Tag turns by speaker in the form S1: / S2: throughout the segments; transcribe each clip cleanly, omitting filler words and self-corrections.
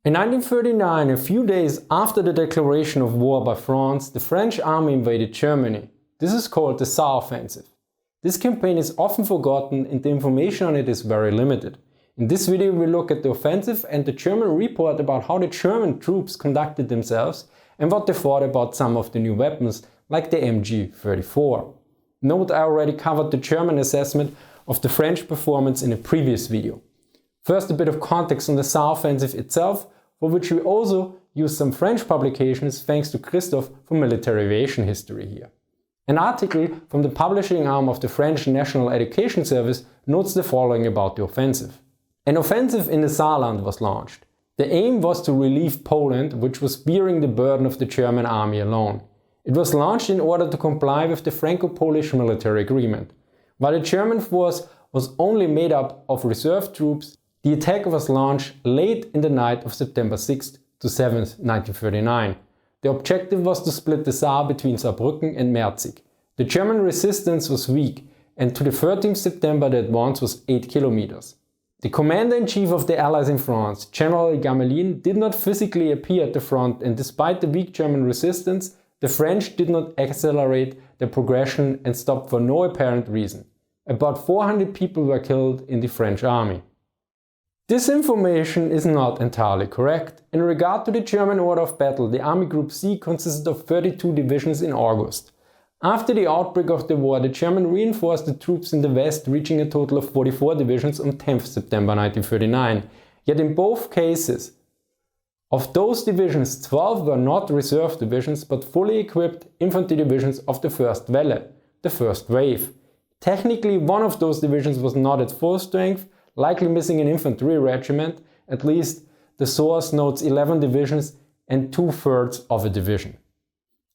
S1: In 1939, a few days after the declaration of war by France, the French army invaded Germany. This is called the Saar Offensive. This campaign is often forgotten and the information on it is very limited. In this video we look at the offensive and the German report about how the German troops conducted themselves and what they thought about some of the new weapons like the MG34. Note I already covered the German assessment of the French performance in a previous video. First, a bit of context on the Saar Offensive itself, for which we also use some French publications thanks to Christoph for military aviation history here. An article from the publishing arm of the French National Education Service notes the following about the offensive. An offensive in the Saarland was launched. The aim was to relieve Poland, which was bearing the burden of the German army alone. It was launched in order to comply with the Franco-Polish military agreement. While the German force was only made up of reserve troops, the attack was launched late in the night of September 6th to 7th, 1939. The objective was to split the Saar between Saarbrücken and Merzig. The German resistance was weak, and to the 13th September the advance was 8 kilometers. The commander-in-chief of the Allies in France, General Gamelin, did not physically appear at the front, and despite the weak German resistance, the French did not accelerate their progression and stopped for no apparent reason. About 400 people were killed in the French army. This information is not entirely correct. In regard to the German order of battle, the Army Group C consisted of 32 divisions in August. After the outbreak of the war, the German reinforced the troops in the west, reaching a total of 44 divisions on 10th September 1939. Yet in both cases, of those divisions, 12 were not reserve divisions but fully equipped infantry divisions of the First Welle, the first wave. Technically, one of those divisions was not at full strength, likely missing an infantry regiment. At least the source notes 11 divisions and 2/3 of a division.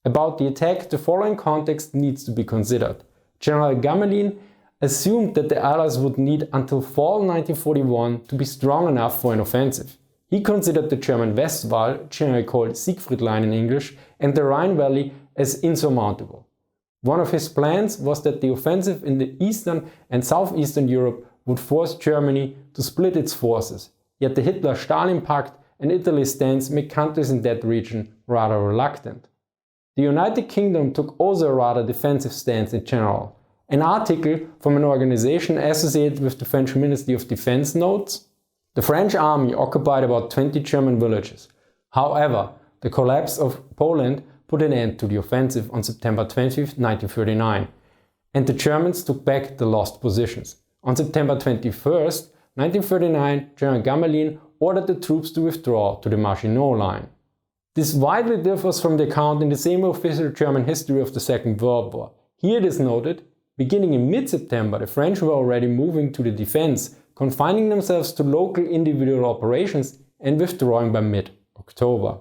S1: About the attack, the following context needs to be considered. General Gamelin assumed that the Allies would need until fall 1941 to be strong enough for an offensive. He considered the German Westwall, generally called Siegfried Line in English, and the Rhine Valley as insurmountable. One of his plans was that the offensive in the eastern and southeastern Europe would force Germany to split its forces, yet the Hitler-Stalin Pact and Italy's stance make countries in that region rather reluctant. The United Kingdom took also a rather defensive stance in general. An article from an organization associated with the French Ministry of Defense notes, the French army occupied about 20 German villages. However, the collapse of Poland put an end to the offensive on September 20, 1939, and the Germans took back the lost positions. On September 21st, 1939, General Gamelin ordered the troops to withdraw to the Maginot Line. This widely differs from the account in the same official German history of the Second World War. Here it is noted, beginning in mid-September, the French were already moving to the defense, confining themselves to local individual operations and withdrawing by mid-October.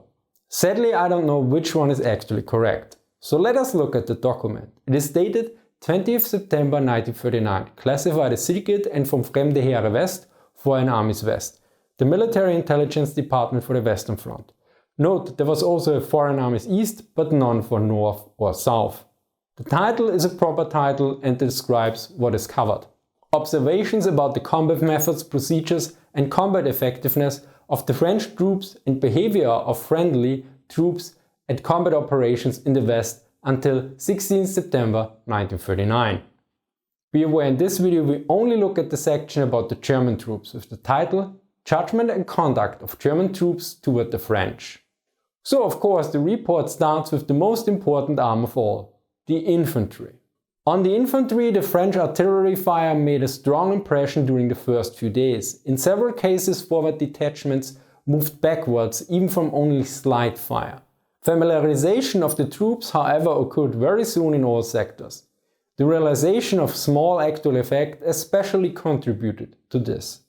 S1: Sadly, I don't know which one is actually correct. So let us look at the document. It is dated 20th September 1939, classified as Secret and vom Fremde Heere West, Foreign Armies West, the military intelligence department for the Western Front. Note, there was also a Foreign Armies East, but none for North or South. The title is a proper title and describes what is covered. Observations about the combat methods, procedures and combat effectiveness of the French troops and behavior of friendly troops at combat operations in the West until 16 September 1939. Be aware, in this video we only look at the section about the German troops with the title Judgment and Conduct of German Troops toward the French. So of course the report starts with the most important arm of all, the infantry. On the infantry, the French artillery fire made a strong impression during the first few days. In several cases, forward detachments moved backwards, even from only slight fire. Familiarization of the troops, however, occurred very soon in all sectors. The realization of small actual effect especially contributed to this.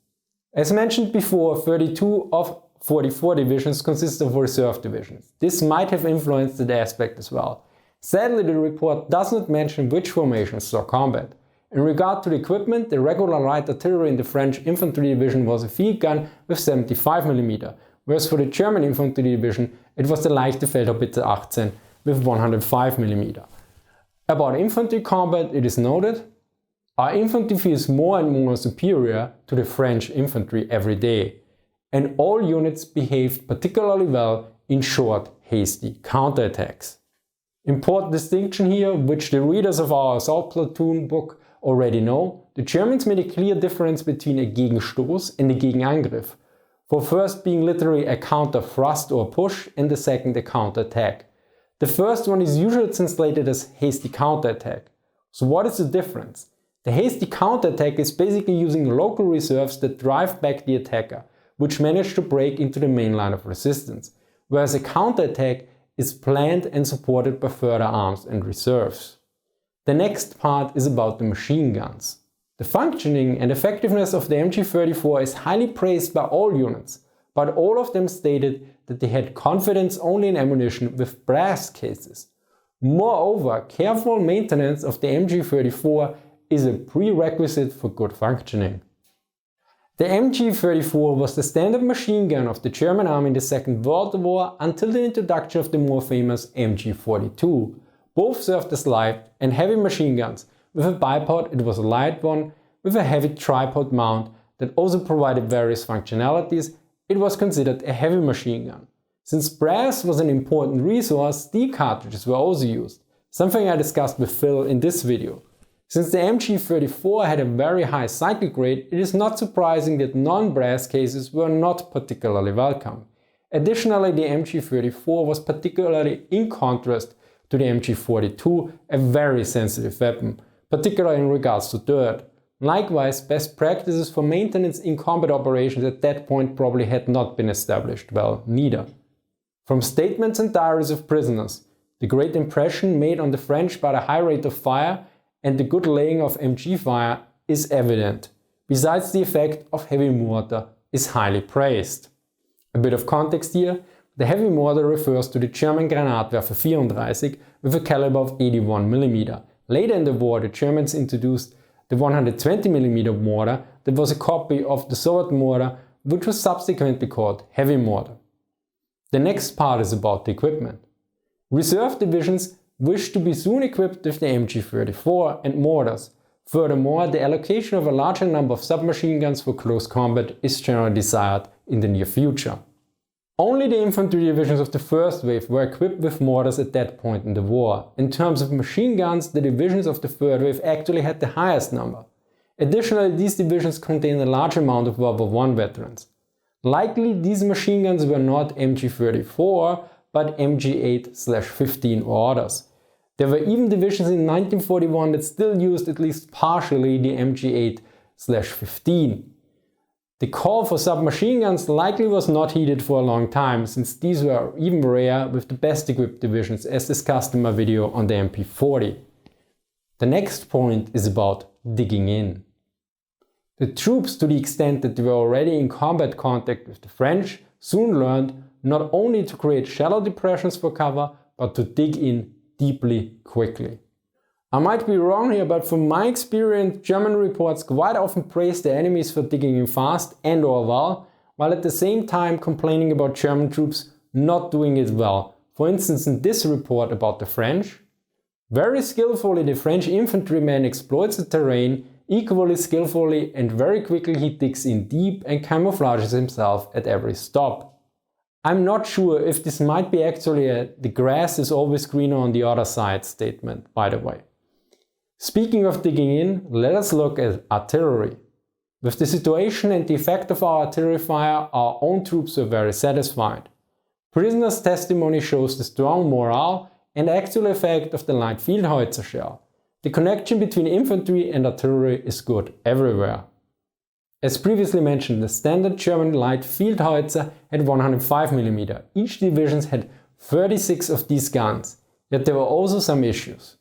S1: As mentioned before, 32 of 44 divisions consist of reserve divisions. This might have influenced the aspect as well. Sadly, the report does not mention which formations saw combat. In regard to the equipment, the regular light artillery in the French infantry division was a field gun with 75 mm, whereas for the German infantry division it was the leichte Feldhaubitze 18 with 105 mm. About infantry combat, it is noted, our infantry feels more and more superior to the French infantry every day. and all units behaved particularly well in short, hasty counterattacks. Important distinction here, which the readers of our assault platoon book already know: the Germans made a clear difference between a Gegenstoß and a Gegenangriff, for first being literally a counter thrust or push and the second a counterattack. The first one is usually translated as hasty counterattack. So what is the difference? The hasty counterattack is basically using local reserves that drive back the attacker, which managed to break into the main line of resistance, whereas a counterattack is planned and supported by further arms and reserves. The next part is about the machine guns. The functioning and effectiveness of the MG34 is highly praised by all units, but all of them stated that they had confidence only in ammunition with brass cases. Moreover, careful maintenance of the MG34 is a prerequisite for good functioning. The MG34 was the standard machine gun of the German army in the Second World War until the introduction of the more famous MG42. Both served as light and heavy machine guns. With a bipod, it was a light one. With a heavy tripod mount that also provided various functionalities, it was considered a heavy machine gun. Since brass was an important resource, steel cartridges were also used, something I discussed with Phil in this video. Since the MG34 had a very high cyclic rate, it is not surprising that non-brass cases were not particularly welcome. Additionally, the MG34 was particularly in contrast to the MG42 a very sensitive weapon, particularly in regards to dirt. Likewise, best practices for maintenance in combat operations at that point probably had not been established well neither. From statements and diaries of prisoners, the great impression made on the French by the high rate of fire and the good laying of MG fire is evident. Besides, the effect of heavy mortar is highly praised. A bit of context here: the heavy mortar refers to the German Granatwerfer 34 with a caliber of 81 mm. Later in the war, the Germans introduced the 120 mm mortar that was a copy of the Soviet mortar, which was subsequently called heavy mortar. The next part is about the equipment. Reserve divisions wished to be soon equipped with the MG34 and mortars. Furthermore, the allocation of a larger number of submachine guns for close combat is generally desired in the near future. Only the infantry divisions of the first wave were equipped with mortars at that point in the war. In terms of machine guns, the divisions of the third wave actually had the highest number. Additionally, these divisions contained a large amount of World War I veterans. Likely these machine guns were not MG34, but MG8/15 or others. There were even divisions in 1941 that still used at least partially the MG8/15. The call for submachine guns likely was not heeded for a long time, since these were even rare with the best equipped divisions, as discussed in my video on the MP40. The next point is about digging in. The troops, to the extent that they were already in combat contact with the French, soon learned not only to create shallow depressions for cover, but to dig in deeply quickly. I might be wrong here, but from my experience, German reports quite often praise their enemies for digging in fast and or well, while at the same time complaining about German troops not doing it well. For instance, in this report about the French, very skillfully the French infantryman exploits the terrain, equally skillfully and very quickly he digs in deep and camouflages himself at every stop. I'm not sure if this might be actually a "the grass is always greener on the other side" statement, by the way. Speaking of digging in, let us look at artillery. With the situation and the effect of our artillery fire, our own troops were very satisfied. Prisoners' testimony shows the strong morale and actual effect of the light Fieldhowitzer shell. The connection between infantry and artillery is good everywhere. As previously mentioned, the standard German light Fieldhowitzer had 105 mm. Each division had 36 of these guns, yet there were also some issues.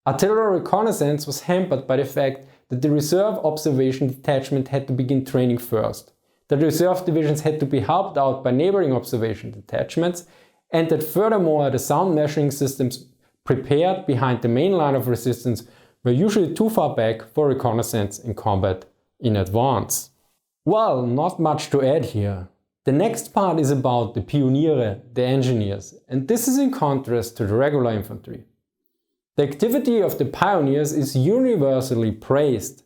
S1: Artillery reconnaissance was hampered by the fact that the reserve observation detachment had to begin training first, that reserve divisions had to be helped out by neighboring observation detachments, and that furthermore the sound measuring systems prepared behind the main line of resistance were usually too far back for reconnaissance and combat in advance. Well, not much to add here. The next part is about the Pioniere, the engineers, and this is in contrast to the regular infantry. The activity of the pioneers is universally praised.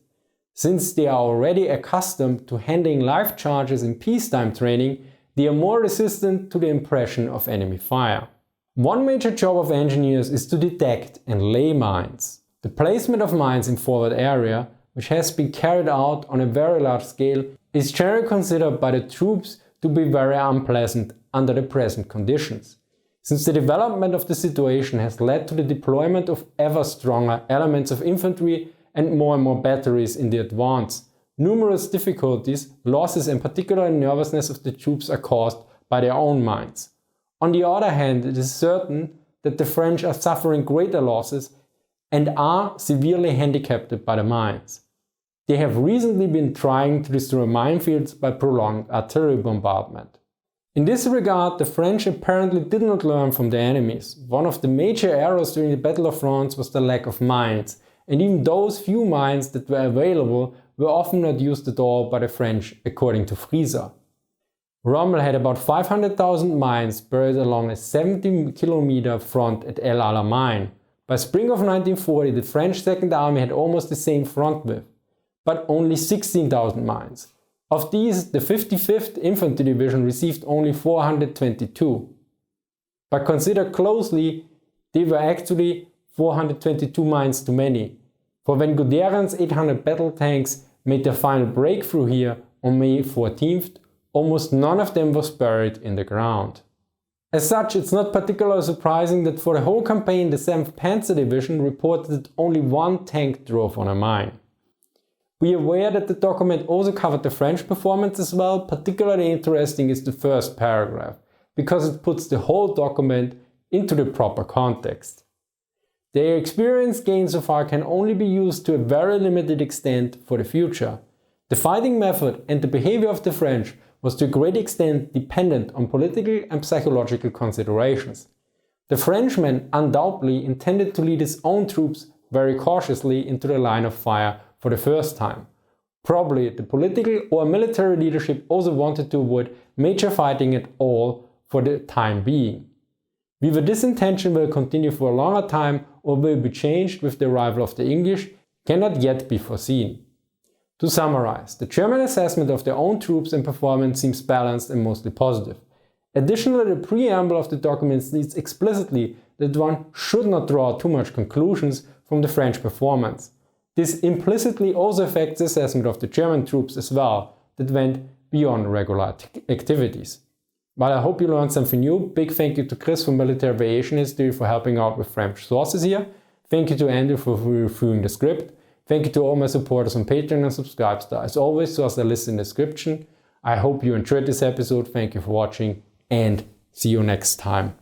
S1: Since they are already accustomed to handling live charges in peacetime training, they are more resistant to the impression of enemy fire. One major job of engineers is to detect and lay mines. The placement of mines in forward area, which has been carried out on a very large scale, is generally considered by the troops to be very unpleasant under the present conditions, since the development of the situation has led to the deployment of ever stronger elements of infantry and more batteries in the advance. Numerous difficulties, losses and particular nervousness of the troops are caused by their own mines. On the other hand, it is certain that the French are suffering greater losses and are severely handicapped by the mines. They have recently been trying to destroy minefields by prolonged artillery bombardment. In this regard, the French apparently did not learn from the enemies. One of the major errors during the Battle of France was the lack of mines, and even those few mines that were available were often not used at all by the French, according to Frieser. Rommel had about 500,000 mines buried along a 70-kilometer front at El Alamein. By spring of 1940, the French Second Army had almost the same front width, but only 16,000 mines. Of these, the 55th Infantry Division received only 422. But consider closely, they were actually 422 mines too many. For when Guderian's 800 battle tanks made their final breakthrough here on May 14th, almost none of them was buried in the ground. As such, it's not particularly surprising that for the whole campaign the 7th Panzer Division reported that only one tank drove on a mine. We are aware that the document also covered the French performance as well. Particularly interesting is the first paragraph, because it puts the whole document into the proper context. Their experience gained so far can only be used to a very limited extent for the future. The fighting method and the behavior of the French was to a great extent dependent on political and psychological considerations. The Frenchman undoubtedly intended to lead his own troops very cautiously into the line of fire for the first time. Probably the political or military leadership also wanted to avoid major fighting at all for the time being. Whether this intention will continue for a longer time or will be changed with the arrival of the English cannot yet be foreseen. To summarize, the German assessment of their own troops and performance seems balanced and mostly positive. Additionally, the preamble of the document states explicitly that one should not draw too much conclusions from the French performance. This implicitly also affects the assessment of the German troops as well, that went beyond regular activities. While I hope you learned something new, big thank you to Chris from Military Aviation History for helping out with French sources here. Thank you to Andrew for reviewing the script. Thank you to all my supporters on Patreon and Subscribestar. As always, source the list in the description. I hope you enjoyed this episode. Thank you for watching and see you next time.